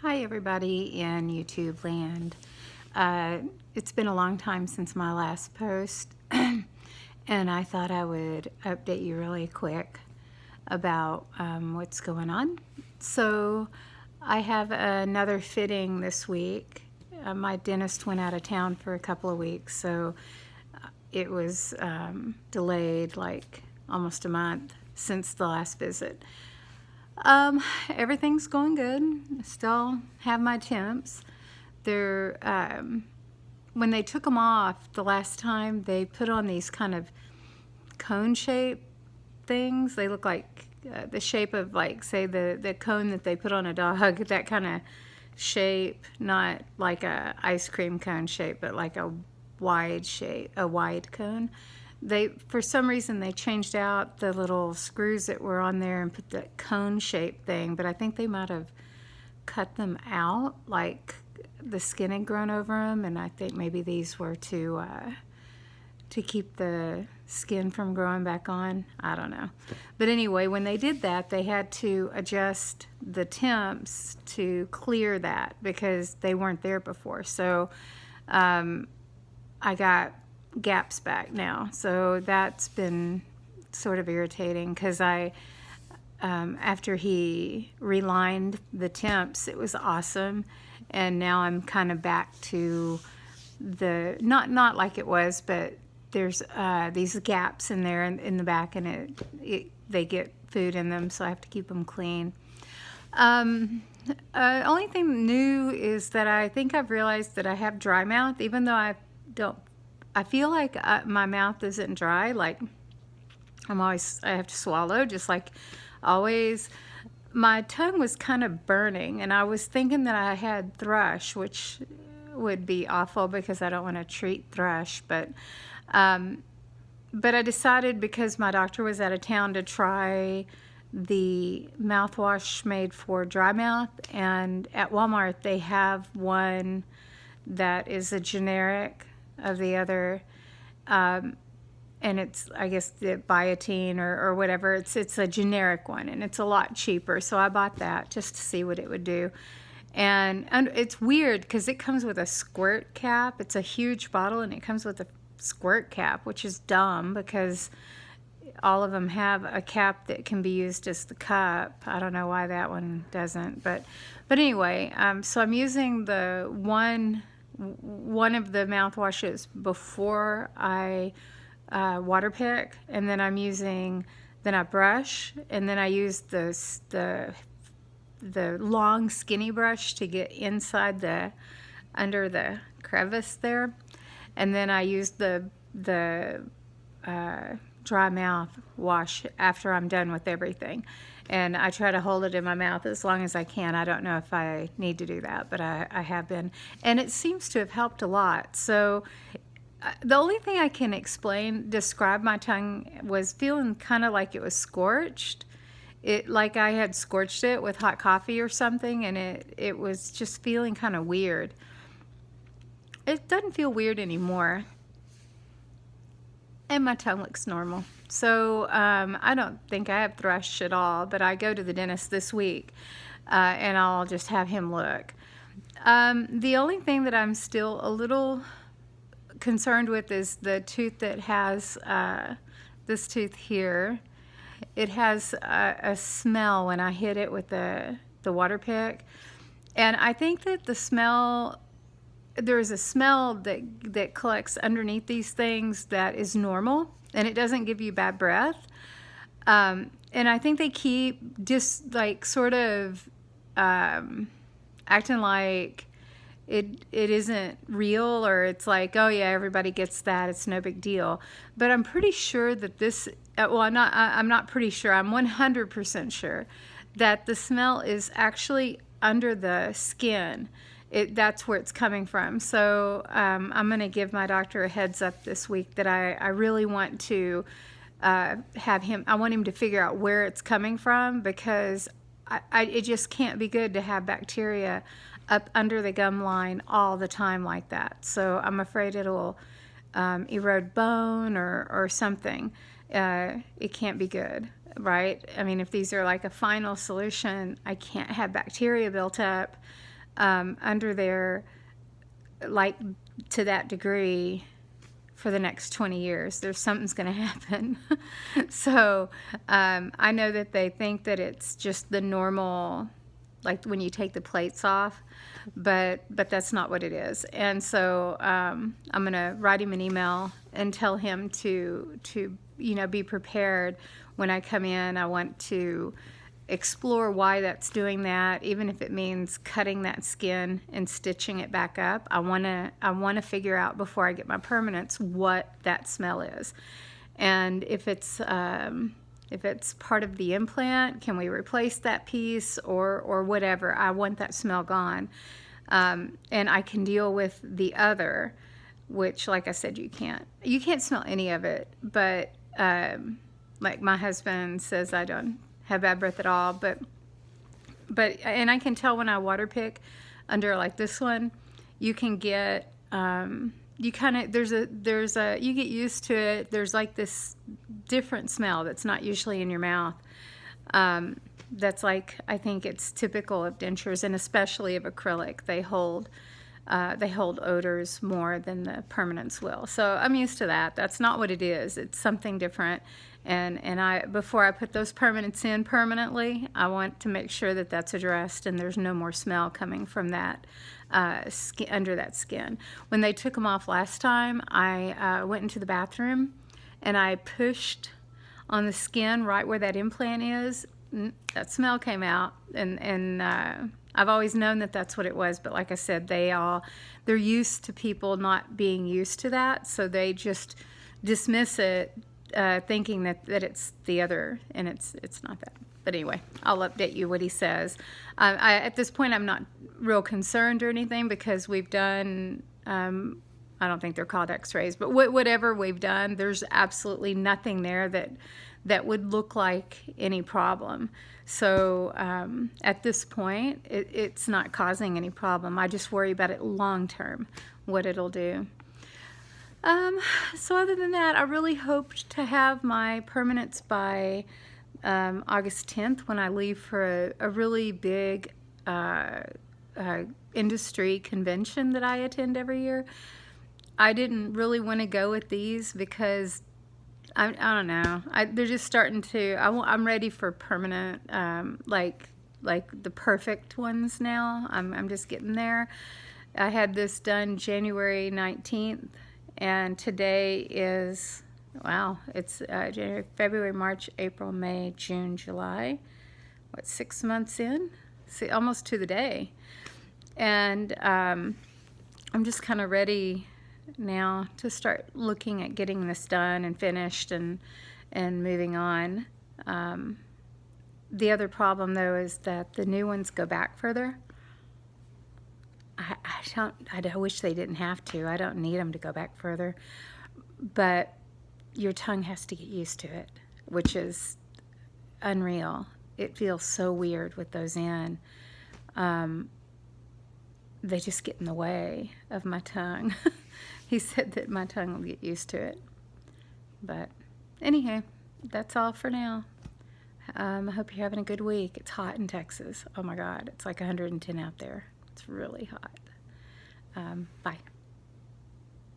Hi everybody in YouTube land. It's been a long time since my last post and I thought I would update you really quick about what's going on. So I have another fitting this week. My dentist went out of town for a couple of weeks, so it was delayed like almost a month since the last visit. Everything's going good. Still have my temps. They're, when they took them off the last time, they put on these kind of cone-shaped things. They look like the shape of, like, say, the cone that they put on a dog, that kind of shape, not like a ice cream cone shape, but like a wide shape, a wide cone. For some reason, they changed out the little screws that were on there and put the cone shape thing, but I think they might have cut them out, like the skin had grown over them, and I think maybe these were to keep the skin from growing back on. I don't know. But anyway, when they did that, they had to adjust the temps to clear that because they weren't there before. So I got gaps back now, so that's been sort of irritating because after he relined the temps, it was awesome, and now I'm kind of back to the not like it was, but there's these gaps in there in the back, and they get food in them, so I have to keep them clean. Only thing new is that I think I've realized that I have dry mouth, even though I feel like my mouth isn't dry. Like I have to swallow just like always. My tongue was kind of burning, and I was thinking that I had thrush, which would be awful because I don't want to treat thrush. But I decided, because my doctor was out of town, to try the mouthwash made for dry mouth. And at Walmart, they have one that is a generic of the other, and it's, I guess, the biotin or whatever. It's a generic one, and it's a lot cheaper, so I bought that just to see what it would do. And it's weird because it comes with a squirt cap. It's a huge bottle, and it comes with a squirt cap, which is dumb because all of them have a cap that can be used as the cup. I don't know why that one doesn't, but anyway, so I'm using the one of the mouthwashes before I water pick, and then then I brush, and then I use the long skinny brush to get inside under the crevice there, and then I use the dry mouth wash after I'm done with everything. And I try to hold it in my mouth as long as I can. I don't know if I need to do that, but I have been. And it seems to have helped a lot. So the only thing I can describe my tongue was feeling kind of like it was scorched. Like I had scorched it with hot coffee or something, and it was just feeling kind of weird. It doesn't feel weird anymore. And my tongue looks normal. So I don't think I have thrush at all, but I go to the dentist this week, and I'll just have him look. The only thing that I'm still a little concerned with is the tooth that has this tooth here. It has a smell when I hit it with the water pick, and I think that there's a smell that collects underneath these things that is normal, and it doesn't give you bad breath. And I think they keep just like sort of acting like it isn't real, or it's like, oh yeah, everybody gets that, it's no big deal. But I'm pretty sure that this, well, I'm not pretty sure, I'm 100% sure that the smell is actually under the skin. That's where it's coming from. So I'm going to give my doctor a heads up this week that I really want to have him, I want him to figure out where it's coming from, because it just can't be good to have bacteria up under the gum line all the time like that. So I'm afraid it'll erode bone or something. it can't be good, right? I mean, if these are like a final solution, I can't have bacteria built up under there like to that degree for the next 20 years. There's something's going to happen. So I know that they think that it's just the normal, like when you take the plates off, but that's not what it is. And so I'm going to write him an email and tell him to be prepared when I come in. I want to explore why that's doing that, even if it means cutting that skin and stitching it back up. I want to figure out before I get my permanents what that smell is, and if it's part of the implant, can we replace that piece or whatever. I want that smell gone, and I can deal with the other, which, like I said, you can't smell any of it, but like my husband says, I don't have bad breath at all, but and I can tell when I water pick under like this one, you can get you kind of you get used to it. There's like this different smell that's not usually in your mouth. That's like, I think it's typical of dentures, and especially of acrylic. They hold odors more than the permanents will. So I'm used to that. That's not what it is. It's something different. And before I put those permanents in permanently, I want to make sure that that's addressed and there's no more smell coming from that skin, under that skin. When they took them off last time, I went into the bathroom and I pushed on the skin right where that implant is. That smell came out, and I've always known that that's what it was, but like I said, they're used to people not being used to that, so they just dismiss it, thinking that it's the other, and it's not that. But anyway, I'll update you what he says. At this point, I'm not real concerned or anything, because we've done, I don't think they're called x-rays, but whatever we've done, there's absolutely nothing there that would look like any problem. So at this point, it's not causing any problem. I just worry about it long term, what it'll do. So other than that, I really hoped to have my permanents by August 10th when I leave for a really big industry convention that I attend every year. I didn't really want to go with these because I don't know. They're just starting to. I'm ready for permanent, like the perfect ones now. I'm just getting there. I had this done January 19th, and today is, wow, it's January, February, March, April, May, June, July. What, 6 months in? See, almost to the day. And I'm just kind of ready now to start looking at getting this done and finished and moving on. The other problem, though, is that the new ones go back further. I wish they didn't have to. I don't need them to go back further, but your tongue has to get used to it, which is unreal. It feels so weird with those in. They just get in the way of my tongue. He said that my tongue will get used to it. But anyhow, that's all for now. I hope you're having a good week. It's hot in Texas. Oh my God, it's like 110 out there. It's really hot. Bye.